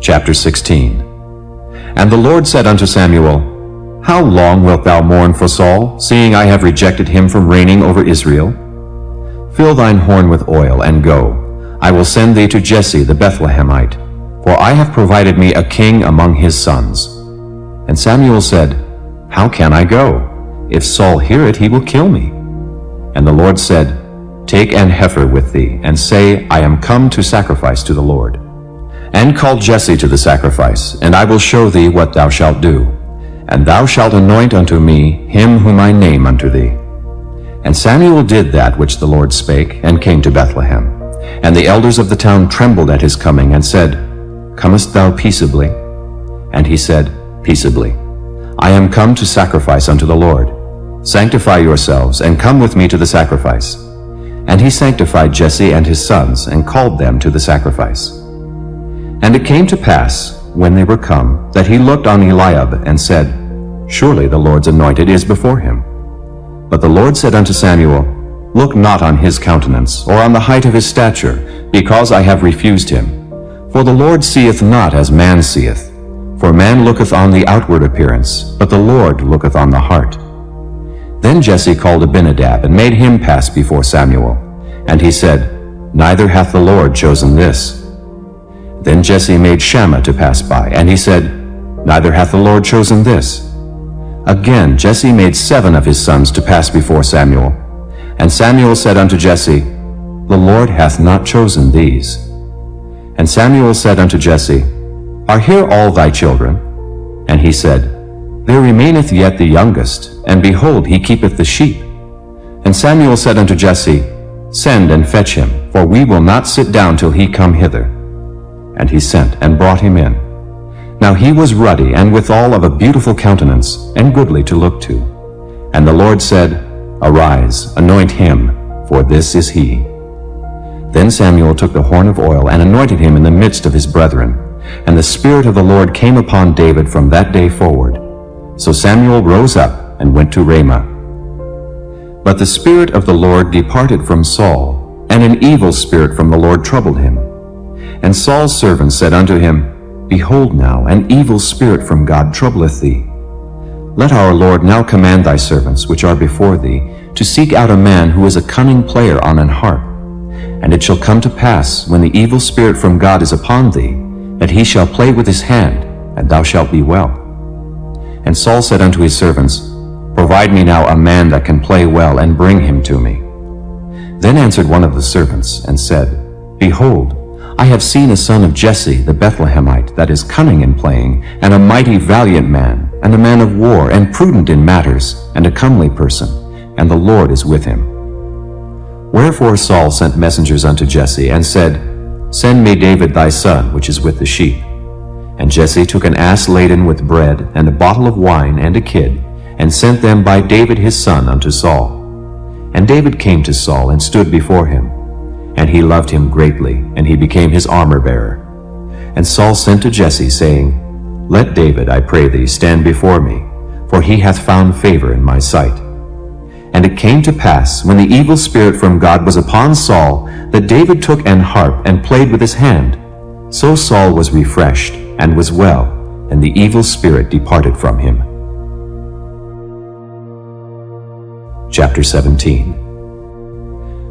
Chapter 16. And the Lord said unto Samuel, How long wilt thou mourn for Saul, seeing I have rejected him from reigning over Israel? Fill thine horn with oil, and go. I will send thee to Jesse the Bethlehemite, for I have provided me a king among his sons. And Samuel said, How can I go? If Saul hear it, he will kill me. And the Lord said, Take an heifer with thee, and say, I am come to sacrifice to the Lord. And call Jesse to the sacrifice, and I will show thee what thou shalt do. And thou shalt anoint unto me him whom I name unto thee. And Samuel did that which the Lord spake, and came to Bethlehem. And the elders of the town trembled at his coming, and said, Comest thou peaceably? And he said, Peaceably. I am come to sacrifice unto the Lord. Sanctify yourselves, and come with me to the sacrifice. And he sanctified Jesse and his sons, and called them to the sacrifice. And it came to pass, when they were come, that he looked on Eliab, and said, Surely the Lord's anointed is before him. But the Lord said unto Samuel, Look not on his countenance, or on the height of his stature, because I have refused him. For the Lord seeth not as man seeth. For man looketh on the outward appearance, but the Lord looketh on the heart. Then Jesse called Abinadab, and made him pass before Samuel. And he said, Neither hath the Lord chosen this. Then Jesse made Shammah to pass by, and he said, Neither hath the Lord chosen this. Again Jesse made 7 of his sons to pass before Samuel. And Samuel said unto Jesse, The Lord hath not chosen these. And Samuel said unto Jesse, Are here all thy children? And he said, There remaineth yet the youngest, and behold, he keepeth the sheep. And Samuel said unto Jesse, Send and fetch him, for we will not sit down till he come hither. And he sent, and brought him in. Now he was ruddy, and withal of a beautiful countenance, and goodly to look to. And the Lord said, Arise, anoint him, for this is he. Then Samuel took the horn of oil, and anointed him in the midst of his brethren. And the Spirit of the Lord came upon David from that day forward. So Samuel rose up, and went to Ramah. But the Spirit of the Lord departed from Saul, and an evil spirit from the Lord troubled him. And Saul's servants said unto him, Behold now, an evil spirit from God troubleth thee. Let our Lord now command thy servants, which are before thee, to seek out a man who is a cunning player on an harp. And it shall come to pass, when the evil spirit from God is upon thee, that he shall play with his hand, and thou shalt be well. And Saul said unto his servants, Provide me now a man that can play well, and bring him to me. Then answered one of the servants, and said, Behold, I have seen a son of Jesse the Bethlehemite, that is cunning in playing, and a mighty valiant man, and a man of war, and prudent in matters, and a comely person, and the Lord is with him. Wherefore Saul sent messengers unto Jesse, and said, Send me David thy son, which is with the sheep. And Jesse took an ass laden with bread, and a bottle of wine, and a kid, and sent them by David his son unto Saul. And David came to Saul, and stood before him. And he loved him greatly, and he became his armor-bearer. And Saul sent to Jesse, saying, Let David, I pray thee, stand before me, for he hath found favor in my sight. And it came to pass, when the evil spirit from God was upon Saul, that David took an harp, and played with his hand. So Saul was refreshed, and was well, and the evil spirit departed from him. Chapter 17.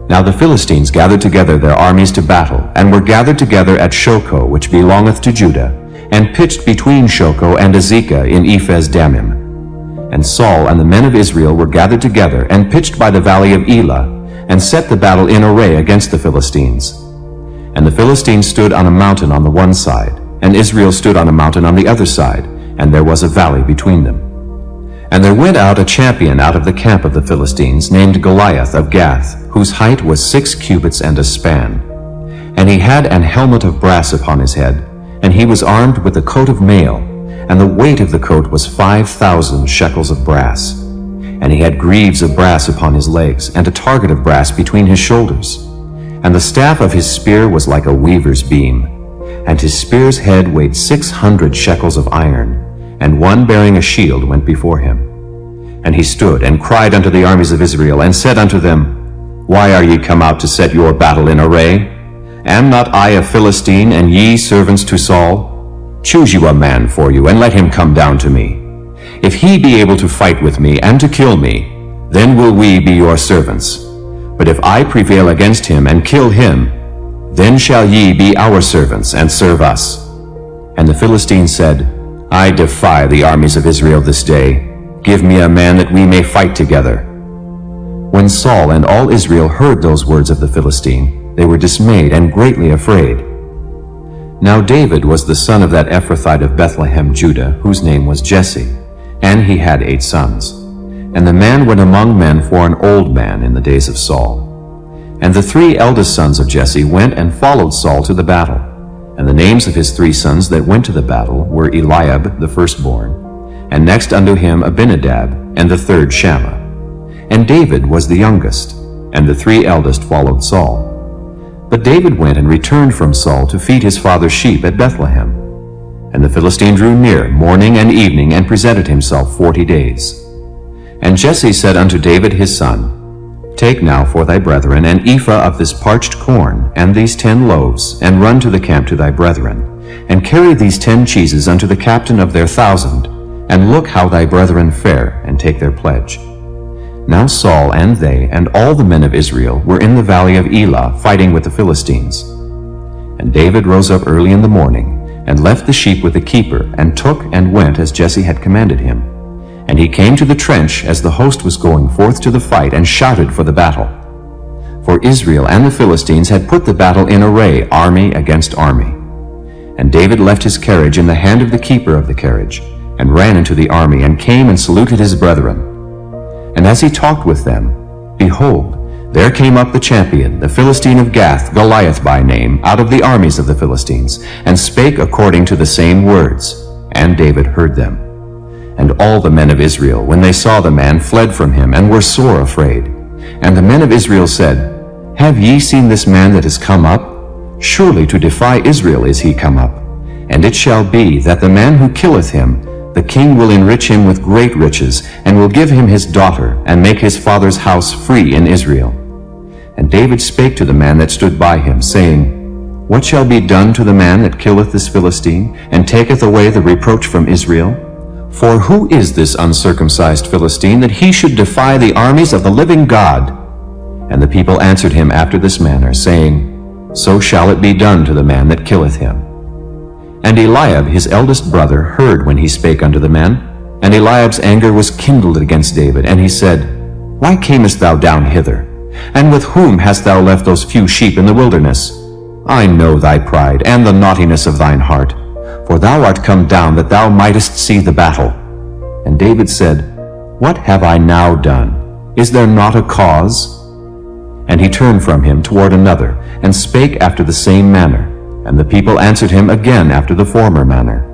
Now the Philistines gathered together their armies to battle, and were gathered together at Shochoh, which belongeth to Judah, and pitched between Shochoh and Azekah in Ephes-dammim. And Saul and the men of Israel were gathered together, and pitched by the valley of Elah, and set the battle in array against the Philistines. And the Philistines stood on a mountain on the one side, and Israel stood on a mountain on the other side, and there was a valley between them. And there went out a champion out of the camp of the Philistines, named Goliath of Gath, whose height was 6 cubits and a span. And he had an helmet of brass upon his head, and he was armed with a coat of mail, and the weight of the coat was 5,000 shekels of brass. And he had greaves of brass upon his legs, and a target of brass between his shoulders. And the staff of his spear was like a weaver's beam, and his spear's head weighed 600 shekels of iron, and one bearing a shield went before him. And he stood and cried unto the armies of Israel, and said unto them, Why are ye come out to set your battle in array? Am not I a Philistine, and ye servants to Saul? Choose you a man for you, and let him come down to me. If he be able to fight with me and to kill me, then will we be your servants. But if I prevail against him and kill him, then shall ye be our servants and serve us. And the Philistines said, I defy the armies of Israel this day. Give me a man that we may fight together. When Saul and all Israel heard those words of the Philistine, they were dismayed and greatly afraid. Now David was the son of that Ephrathite of Bethlehem, Judah, whose name was Jesse, and he had 8 sons. And the man went among men for an old man in the days of Saul. And the 3 eldest sons of Jesse went and followed Saul to the battle. And the names of his 3 sons that went to the battle were Eliab the firstborn, and next unto him Abinadab, and the third Shammah. And David was the youngest, and the 3 eldest followed Saul. But David went and returned from Saul to feed his father's sheep at Bethlehem. And the Philistine drew near morning and evening, and presented himself 40 days. And Jesse said unto David his son, Take now for thy brethren an ephah of this parched corn, and these 10 loaves, and run to the camp to thy brethren, and carry these 10 cheeses unto the captain of their 1,000, and look how thy brethren fare, and take their pledge. Now Saul and they and all the men of Israel were in the valley of Elah, fighting with the Philistines. And David rose up early in the morning, and left the sheep with the keeper, and took and went as Jesse had commanded him. And he came to the trench as the host was going forth to the fight, and shouted for the battle. For Israel and the Philistines had put the battle in array, army against army. And David left his carriage in the hand of the keeper of the carriage, and ran into the army, and came and saluted his brethren. And as he talked with them, behold, there came up the champion, the Philistine of Gath, Goliath by name, out of the armies of the Philistines, and spake according to the same words. And David heard them. And all the men of Israel, when they saw the man, fled from him, and were sore afraid. And the men of Israel said, Have ye seen this man that is come up? Surely to defy Israel is he come up. And it shall be that the man who killeth him, the king will enrich him with great riches, and will give him his daughter, and make his father's house free in Israel. And David spake to the man that stood by him, saying, What shall be done to the man that killeth this Philistine, and taketh away the reproach from Israel? For who is this uncircumcised Philistine, that he should defy the armies of the living God? And the people answered him after this manner, saying, So shall it be done to the man that killeth him. And Eliab his eldest brother heard when he spake unto the men. And Eliab's anger was kindled against David, and he said, Why camest thou down hither? And with whom hast thou left those few sheep in the wilderness? I know thy pride, and the naughtiness of thine heart. For thou art come down, that thou mightest see the battle. And David said, What have I now done? Is there not a cause? And he turned from him toward another, and spake after the same manner. And the people answered him again after the former manner.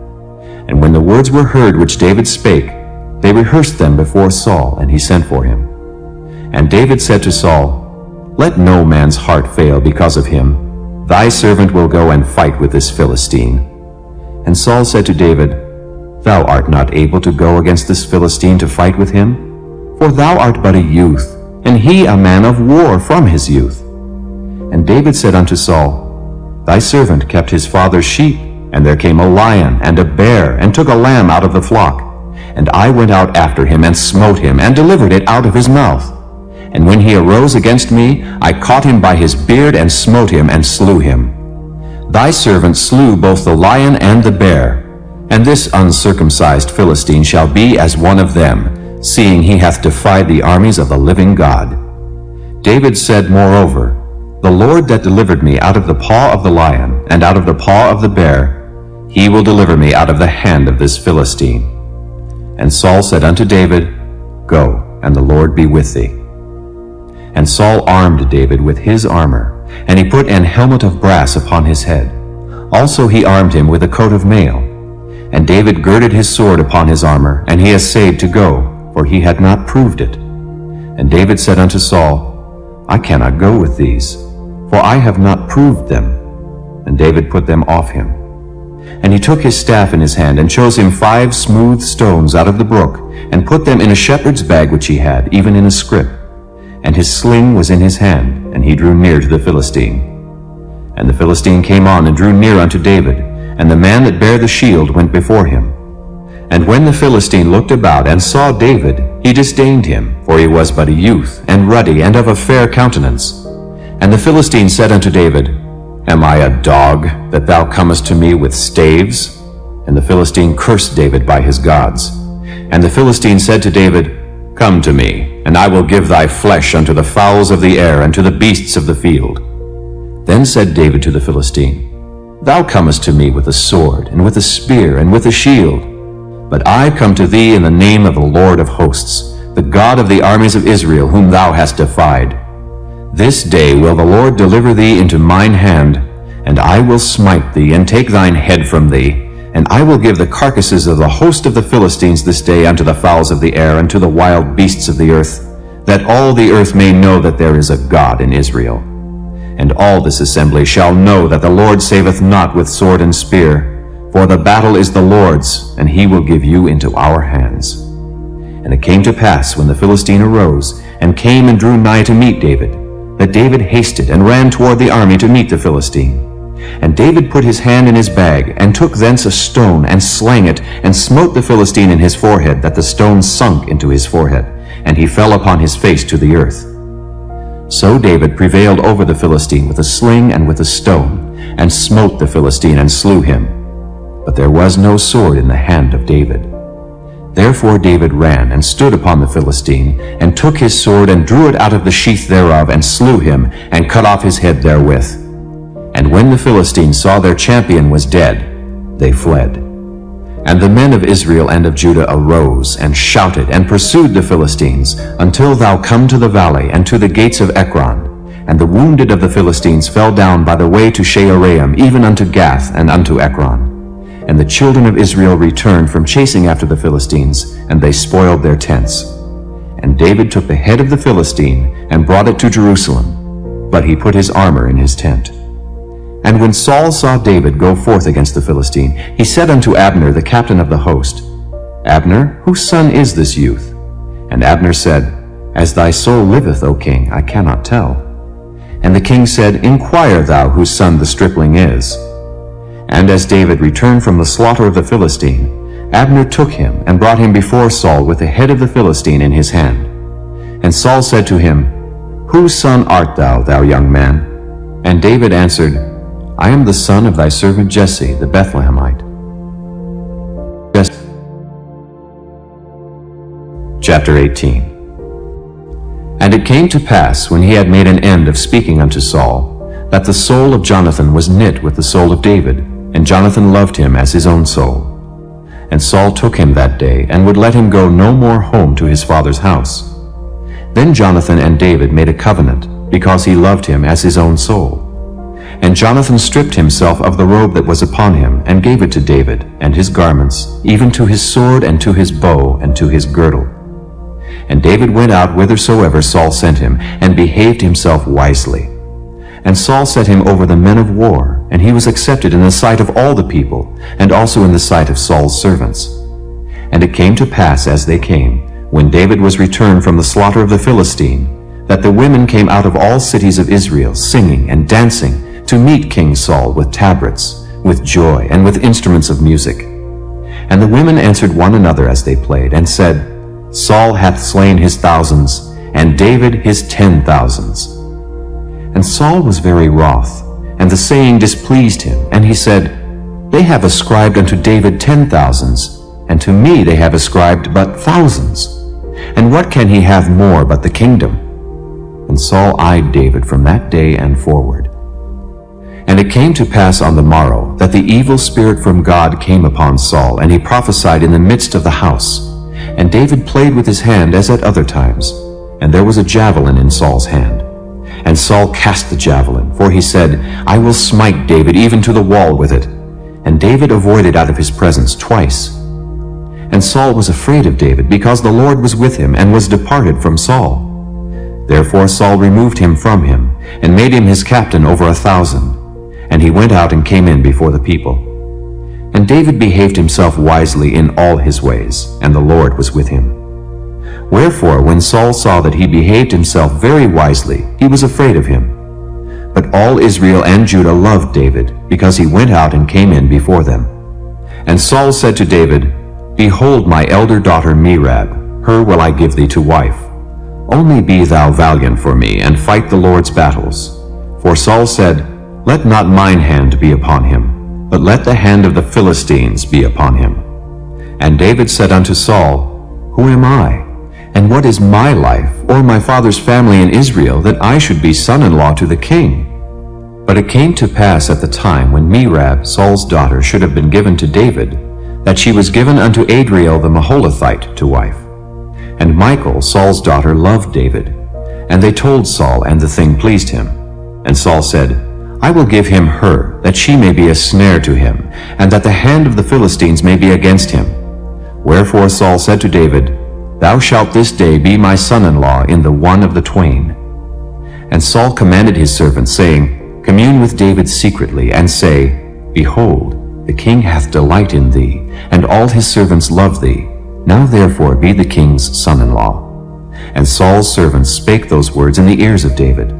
And when the words were heard which David spake, they rehearsed them before Saul, and he sent for him. And David said to Saul, Let no man's heart fail because of him. Thy servant will go and fight with this Philistine. And Saul said to David, Thou art not able to go against this Philistine to fight with him, for thou art but a youth, and he a man of war from his youth. And David said unto Saul, Thy servant kept his father's sheep, and there came a lion and a bear, and took a lamb out of the flock. And I went out after him, and smote him, and delivered it out of his mouth. And when he arose against me, I caught him by his beard, and smote him, and slew him. Thy servant slew both the lion and the bear, and this uncircumcised Philistine shall be as one of them, seeing he hath defied the armies of the living God. David said moreover, The Lord that delivered me out of the paw of the lion, and out of the paw of the bear, he will deliver me out of the hand of this Philistine. And Saul said unto David, Go, and the Lord be with thee. And Saul armed David with his armor, and he put an helmet of brass upon his head. Also he armed him with a coat of mail. And David girded his sword upon his armor, and he essayed to go, for he had not proved it. And David said unto Saul, I cannot go with these, for I have not proved them. And David put them off him. And he took his staff in his hand, and chose him 5 smooth stones out of the brook, and put them in a shepherd's bag which he had, even in a scrip. And his sling was in his hand, and he drew near to the Philistine. And the Philistine came on and drew near unto David, and the man that bare the shield went before him. And when the Philistine looked about and saw David, he disdained him, for he was but a youth, and ruddy, and of a fair countenance. And the Philistine said unto David, Am I a dog, that thou comest to me with staves? And the Philistine cursed David by his gods. And the Philistine said to David, Come to me, and I will give thy flesh unto the fowls of the air, and to the beasts of the field. Then said David to the Philistine, Thou comest to me with a sword, and with a spear, and with a shield. But I come to thee in the name of the Lord of hosts, the God of the armies of Israel, whom thou hast defied. This day will the Lord deliver thee into mine hand, and I will smite thee, and take thine head from thee. And I will give the carcasses of the host of the Philistines this day unto the fowls of the air, and to the wild beasts of the earth, that all the earth may know that there is a God in Israel. And all this assembly shall know that the Lord saveth not with sword and spear, for the battle is the Lord's, and he will give you into our hands. And it came to pass, when the Philistine arose, and came and drew nigh to meet David, that David hasted and ran toward the army to meet the Philistine. And David put his hand in his bag, and took thence a stone, and slang it, and smote the Philistine in his forehead, that the stone sunk into his forehead, and he fell upon his face to the earth. So David prevailed over the Philistine with a sling and with a stone, and smote the Philistine, and slew him. But there was no sword in the hand of David. Therefore David ran, and stood upon the Philistine, and took his sword, and drew it out of the sheath thereof, and slew him, and cut off his head therewith. And when the Philistines saw their champion was dead, they fled. And the men of Israel and of Judah arose, and shouted, and pursued the Philistines, until thou come to the valley, and to the gates of Ekron. And the wounded of the Philistines fell down by the way to Shaaraim, even unto Gath, and unto Ekron. And the children of Israel returned from chasing after the Philistines, and they spoiled their tents. And David took the head of the Philistine, and brought it to Jerusalem, but he put his armor in his tent. And when Saul saw David go forth against the Philistine, he said unto Abner, the captain of the host, Abner, whose son is this youth? And Abner said, As thy soul liveth, O king, I cannot tell. And the king said, Inquire thou whose son the stripling is. And as David returned from the slaughter of the Philistine, Abner took him, and brought him before Saul with the head of the Philistine in his hand. And Saul said to him, Whose son art thou, thou young man? And David answered, I am the son of thy servant Jesse, the Bethlehemite. Chapter 18. And it came to pass, when he had made an end of speaking unto Saul, that the soul of Jonathan was knit with the soul of David, and Jonathan loved him as his own soul. And Saul took him that day, and would let him go no more home to his father's house. Then Jonathan and David made a covenant, because he loved him as his own soul. And Jonathan stripped himself of the robe that was upon him, and gave it to David, and his garments, even to his sword, and to his bow, and to his girdle. And David went out whithersoever Saul sent him, and behaved himself wisely. And Saul set him over the men of war, and he was accepted in the sight of all the people, and also in the sight of Saul's servants. And it came to pass as they came, when David was returned from the slaughter of the Philistine, that the women came out of all cities of Israel, singing and dancing, to meet King Saul with tabrets, with joy, and with instruments of music. And the women answered one another as they played, and said, Saul hath slain his thousands, and David his 10,000s. And Saul was very wroth, and the saying displeased him, and he said, They have ascribed unto David 10,000s, and to me they have ascribed but thousands. And what can he have more but the kingdom? And Saul eyed David from that day and forward. And it came to pass on the morrow, that the evil spirit from God came upon Saul, and he prophesied in the midst of the house. And David played with his hand as at other times, and there was a javelin in Saul's hand. And Saul cast the javelin, for he said, I will smite David even to the wall with it. And David avoided out of his presence twice. And Saul was afraid of David, because the Lord was with him, and was departed from Saul. Therefore Saul removed him from him, and made him his captain over 1,000. And he went out and came in before the people. And David behaved himself wisely in all his ways, and the Lord was with him. Wherefore, when Saul saw that he behaved himself very wisely, he was afraid of him. But all Israel and Judah loved David, because he went out and came in before them. And Saul said to David, Behold my elder daughter Merab, her will I give thee to wife. Only be thou valiant for me, and fight the Lord's battles. For Saul said, Let not mine hand be upon him, but let the hand of the Philistines be upon him. And David said unto Saul, Who am I? And what is my life, or my father's family in Israel, that I should be son-in-law to the king? But it came to pass at the time when Merab, Saul's daughter, should have been given to David, that she was given unto Adriel the Maholathite to wife. And Michal, Saul's daughter, loved David. And they told Saul, and the thing pleased him. And Saul said, I will give him her, that she may be a snare to him, and that the hand of the Philistines may be against him. Wherefore Saul said to David, Thou shalt this day be my son-in-law in the one of the twain. And Saul commanded his servants, saying, Commune with David secretly, and say, Behold, the king hath delight in thee, and all his servants love thee. Now therefore be the king's son-in-law. And Saul's servants spake those words in the ears of David.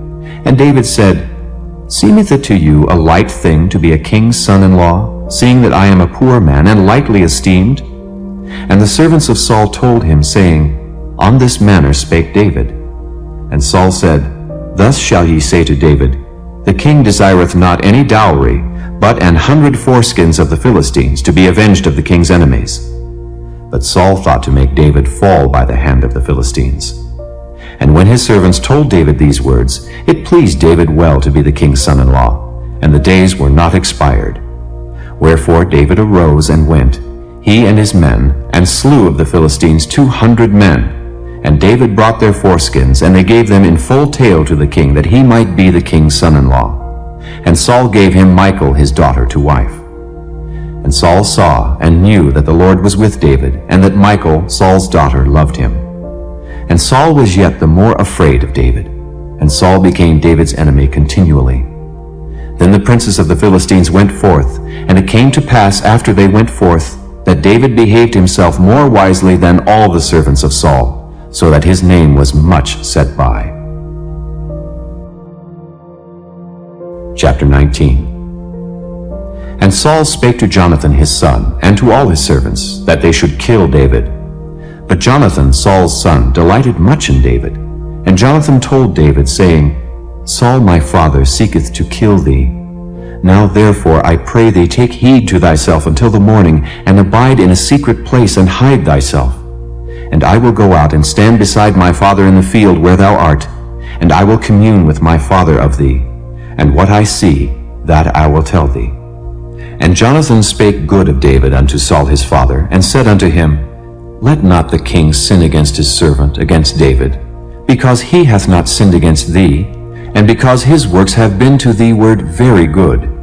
And David said, Seemeth it to you a light thing to be a king's son-in-law, seeing that I am a poor man and lightly esteemed? And the servants of Saul told him, saying, On this manner spake David. And Saul said, Thus shall ye say to David, The king desireth not any dowry, but 100 foreskins of the Philistines, to be avenged of the king's enemies. But Saul thought to make David fall by the hand of the Philistines. And when his servants told David these words, it pleased David well to be the king's son-in-law, and the days were not expired. Wherefore David arose and went, he and his men, and slew of the Philistines 200 men. And David brought their foreskins, and they gave them in full tale to the king, that he might be the king's son-in-law. And Saul gave him Michal his daughter to wife. And Saul saw and knew that the Lord was with David, and that Michal, Saul's daughter, loved him. And Saul was yet the more afraid of David, and Saul became David's enemy continually. Then the princes of the Philistines went forth, and it came to pass after they went forth, that David behaved himself more wisely than all the servants of Saul, so that his name was much set by. Chapter 19. And Saul spake to Jonathan his son, and to all his servants, that they should kill David. But Jonathan, Saul's son, delighted much in David. And Jonathan told David, saying, Saul my father seeketh to kill thee. Now therefore I pray thee, take heed to thyself until the morning, and abide in a secret place, and hide thyself. And I will go out and stand beside my father in the field where thou art, and I will commune with my father of thee. And what I see, that I will tell thee. And Jonathan spake good of David unto Saul his father, and said unto him, Let not the king sin against his servant, against David, because he hath not sinned against thee, and because his works have been to thee word very good.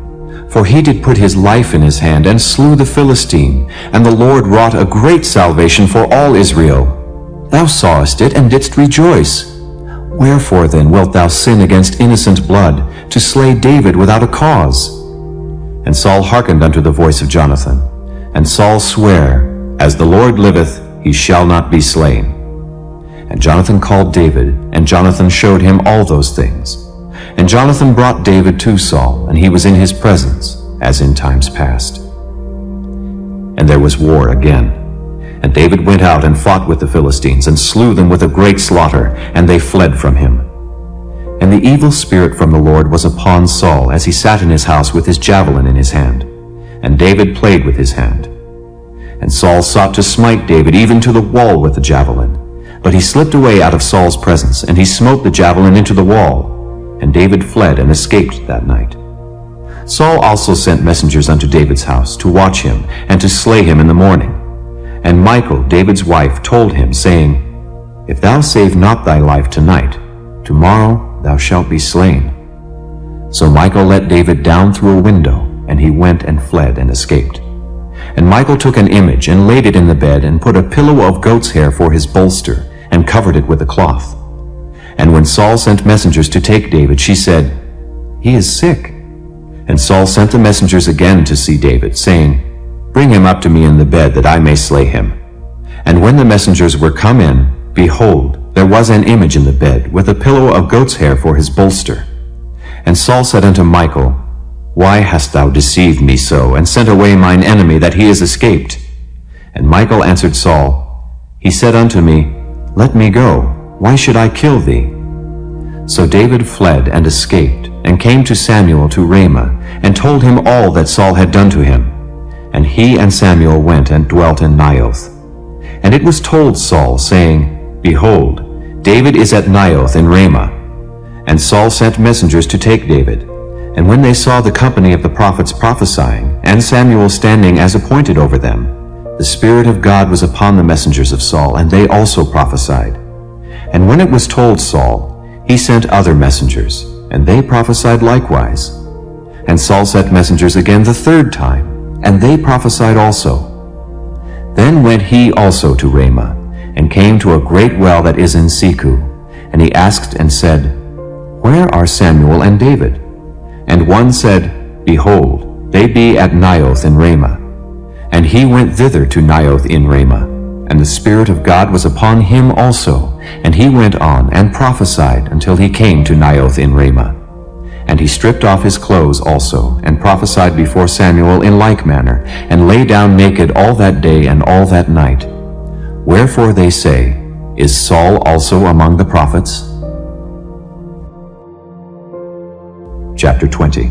For he did put his life in his hand, and slew the Philistine, and the Lord wrought a great salvation for all Israel. Thou sawest it, and didst rejoice. Wherefore then wilt thou sin against innocent blood, to slay David without a cause? And Saul hearkened unto the voice of Jonathan. And Saul sware, As the Lord liveth, he shall not be slain. And Jonathan called David, and Jonathan showed him all those things. And Jonathan brought David to Saul, and he was in his presence, as in times past. And there was war again. And David went out and fought with the Philistines, and slew them with a great slaughter, and they fled from him. And the evil spirit from the Lord was upon Saul, as he sat in his house with his javelin in his hand. And David played with his hand. And Saul sought to smite David even to the wall with the javelin. But he slipped away out of Saul's presence, and he smote the javelin into the wall. And David fled and escaped that night. Saul also sent messengers unto David's house, to watch him, and to slay him in the morning. And Michal, David's wife, told him, saying, If thou save not thy life tonight, tomorrow thou shalt be slain. So Michal let David down through a window, and he went and fled and escaped. And Michal took an image, and laid it in the bed, and put a pillow of goat's hair for his bolster, and covered it with a cloth. And when Saul sent messengers to take David, she said, He is sick. And Saul sent the messengers again to see David, saying, Bring him up to me in the bed, that I may slay him. And when the messengers were come in, behold, there was an image in the bed, with a pillow of goat's hair for his bolster. And Saul said unto Michal, Why hast thou deceived me so, and sent away mine enemy, that he is escaped? And Michal answered Saul, He said unto me, Let me go, why should I kill thee? So David fled and escaped, and came to Samuel to Ramah, and told him all that Saul had done to him. And he and Samuel went and dwelt in Naioth. And it was told Saul, saying, Behold, David is at Naioth in Ramah. And Saul sent messengers to take David. And when they saw the company of the prophets prophesying, and Samuel standing as appointed over them, the Spirit of God was upon the messengers of Saul, and they also prophesied. And when it was told Saul, he sent other messengers, and they prophesied likewise. And Saul sent messengers again the third time, and they prophesied also. Then went he also to Ramah, and came to a great well that is in Secu. And he asked and said, Where are Samuel and David? And one said, Behold, they be at Naioth in Ramah. And he went thither to Naioth in Ramah. And the Spirit of God was upon him also. And he went on and prophesied until he came to Naioth in Ramah. And he stripped off his clothes also, and prophesied before Samuel in like manner, and lay down naked all that day and all that night. Wherefore they say, Is Saul also among the prophets? Chapter 20.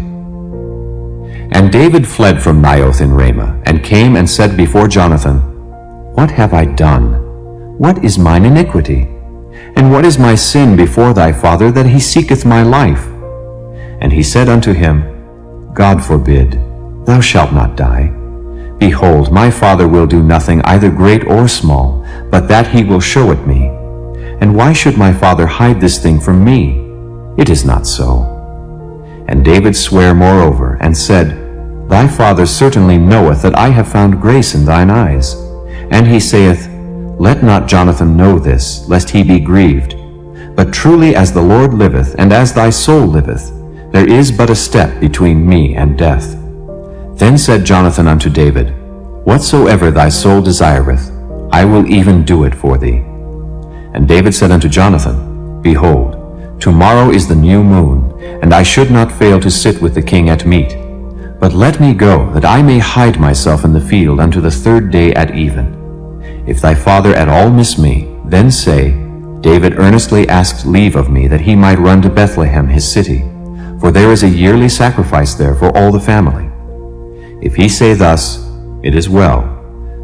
And David fled from Naioth in Ramah, and came and said before Jonathan, What have I done? What is mine iniquity? And what is my sin before thy father, that he seeketh my life? And he said unto him, God forbid, thou shalt not die. Behold, my father will do nothing either great or small, but that he will show it me. And why should my father hide this thing from me? It is not so. And David sware moreover, and said, Thy father certainly knoweth that I have found grace in thine eyes. And he saith, Let not Jonathan know this, lest he be grieved. But truly as the Lord liveth, and as thy soul liveth, there is but a step between me and death. Then said Jonathan unto David, Whatsoever thy soul desireth, I will even do it for thee. And David said unto Jonathan, Behold, tomorrow is the new moon, and I should not fail to sit with the king at meat. But let me go, that I may hide myself in the field unto the third day at even. If thy father at all miss me, then say, David earnestly asked leave of me that he might run to Bethlehem his city, for there is a yearly sacrifice there for all the family. If he say thus, It is well,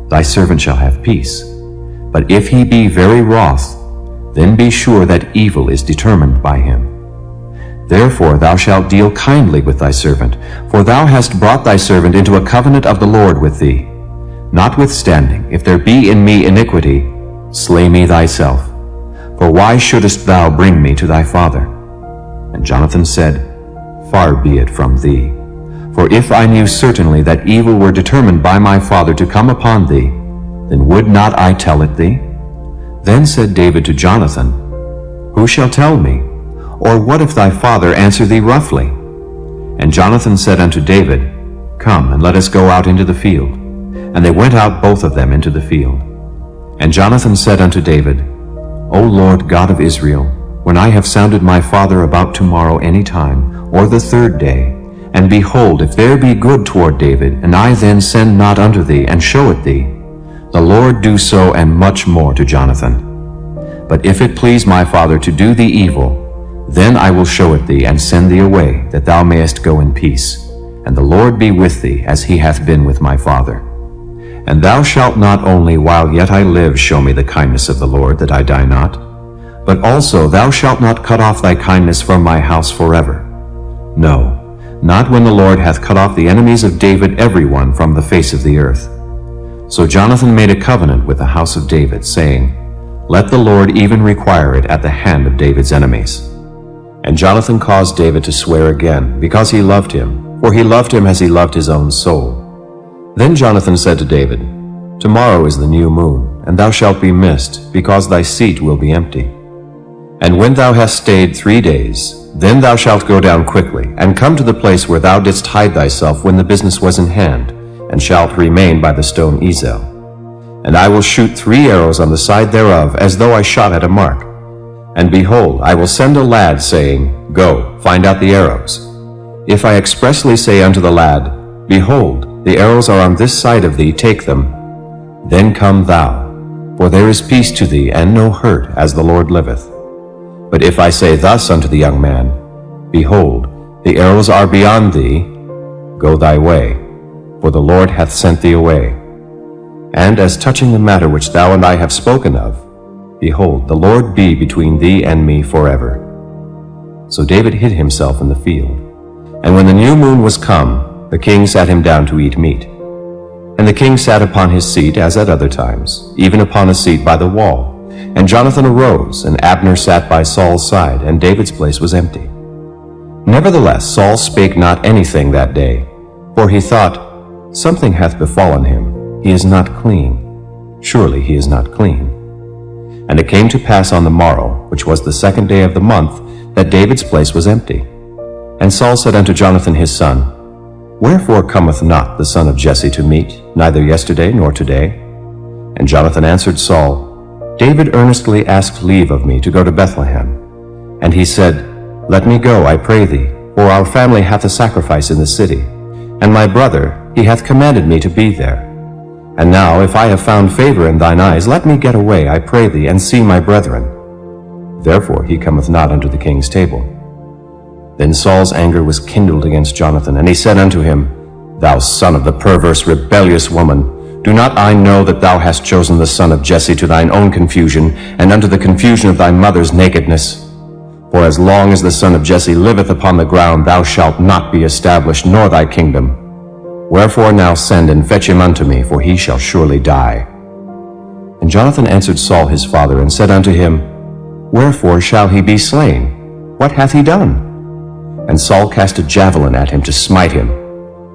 thy servant shall have peace. But if he be very wroth, then be sure that evil is determined by him. Therefore thou shalt deal kindly with thy servant, for thou hast brought thy servant into a covenant of the Lord with thee. Notwithstanding, if there be in me iniquity, slay me thyself. For why shouldest thou bring me to thy father? And Jonathan said, Far be it from thee. For if I knew certainly that evil were determined by my father to come upon thee, then would not I tell it thee? Then said David to Jonathan, Who shall tell me? Or what if thy father answer thee roughly? And Jonathan said unto David, Come, and let us go out into the field. And they went out both of them into the field. And Jonathan said unto David, O Lord God of Israel, when I have sounded my father about tomorrow any time, or the third day, and behold, if there be good toward David, and I then send not unto thee, and show it thee, the Lord do so and much more to Jonathan. But if it please my father to do thee evil, then I will show it thee, and send thee away, that thou mayest go in peace. And the Lord be with thee, as he hath been with my father. And thou shalt not only while yet I live show me the kindness of the Lord, that I die not, but also thou shalt not cut off thy kindness from my house forever. No, not when the Lord hath cut off the enemies of David every one from the face of the earth. So Jonathan made a covenant with the house of David, saying, Let the Lord even require it at the hand of David's enemies. And Jonathan caused David to swear again, because he loved him, for he loved him as he loved his own soul. Then Jonathan said to David, Tomorrow is the new moon, and thou shalt be missed, because thy seat will be empty. And when thou hast stayed 3 days, then thou shalt go down quickly, and come to the place where thou didst hide thyself when the business was in hand, and shalt remain by the stone Ezel. And I will shoot 3 arrows on the side thereof, as though I shot at a mark. And behold, I will send a lad, saying, Go, find out the arrows. If I expressly say unto the lad, Behold, the arrows are on this side of thee, take them, then come thou, for there is peace to thee, and no hurt, as the Lord liveth. But if I say thus unto the young man, Behold, the arrows are beyond thee, go thy way, for the Lord hath sent thee away. And as touching the matter which thou and I have spoken of, behold, the Lord be between thee and me forever. So David hid himself in the field. And when the new moon was come, the king sat him down to eat meat. And the king sat upon his seat as at other times, even upon a seat by the wall. And Jonathan arose, and Abner sat by Saul's side, and David's place was empty. Nevertheless Saul spake not anything that day, for he thought, Something hath befallen him, he is not clean. Surely he is not clean. And it came to pass on the morrow, which was the 2nd day of the month, that David's place was empty. And Saul said unto Jonathan his son, Wherefore cometh not the son of Jesse to meat, neither yesterday nor today? And Jonathan answered Saul, David earnestly asked leave of me to go to Bethlehem. And he said, Let me go, I pray thee, for our family hath a sacrifice in the city, and my brother, he hath commanded me to be there. And now, if I have found favor in thine eyes, let me get away, I pray thee, and see my brethren. Therefore he cometh not unto the king's table. Then Saul's anger was kindled against Jonathan, and he said unto him, Thou son of the perverse, rebellious woman, do not I know that thou hast chosen the son of Jesse to thine own confusion, and unto the confusion of thy mother's nakedness? For as long as the son of Jesse liveth upon the ground, thou shalt not be established, nor thy kingdom. Wherefore now send and fetch him unto me, for he shall surely die. And Jonathan answered Saul his father, and said unto him, Wherefore shall he be slain? What hath he done? And Saul cast a javelin at him to smite him,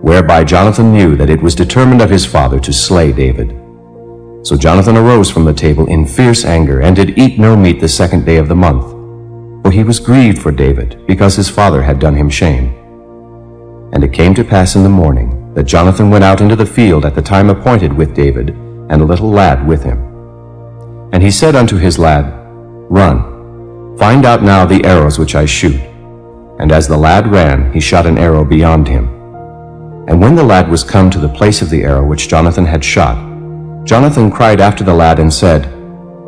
whereby Jonathan knew that it was determined of his father to slay David. So Jonathan arose from the table in fierce anger, and did eat no meat the 2nd day of the month. For he was grieved for David, because his father had done him shame. And it came to pass in the morning, that Jonathan went out into the field at the time appointed with David, and a little lad with him. And he said unto his lad, Run, find out now the arrows which I shoot. And as the lad ran, he shot an arrow beyond him. And when the lad was come to the place of the arrow which Jonathan had shot, Jonathan cried after the lad and said,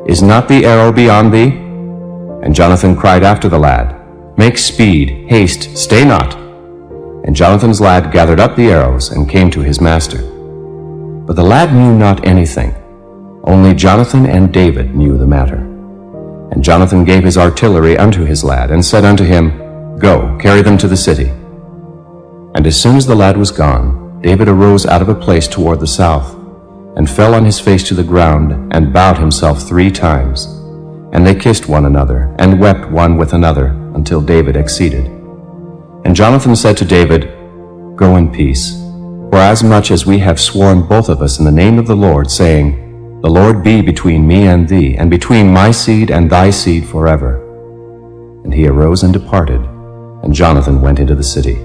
Is not the arrow beyond thee? And Jonathan cried after the lad, Make speed, haste, stay not. And Jonathan's lad gathered up the arrows and came to his master. But the lad knew not anything. Only Jonathan and David knew the matter. And Jonathan gave his artillery unto his lad, and said unto him, Go, carry them to the city. And as soon as the lad was gone, David arose out of a place toward the south, and fell on his face to the ground, and bowed himself 3 times. And they kissed one another, and wept one with another, until David exceeded. And Jonathan said to David, Go in peace, for as much as we have sworn both of us in the name of the Lord, saying, The Lord be between me and thee, and between my seed and thy seed forever. And he arose and departed, and Jonathan went into the city.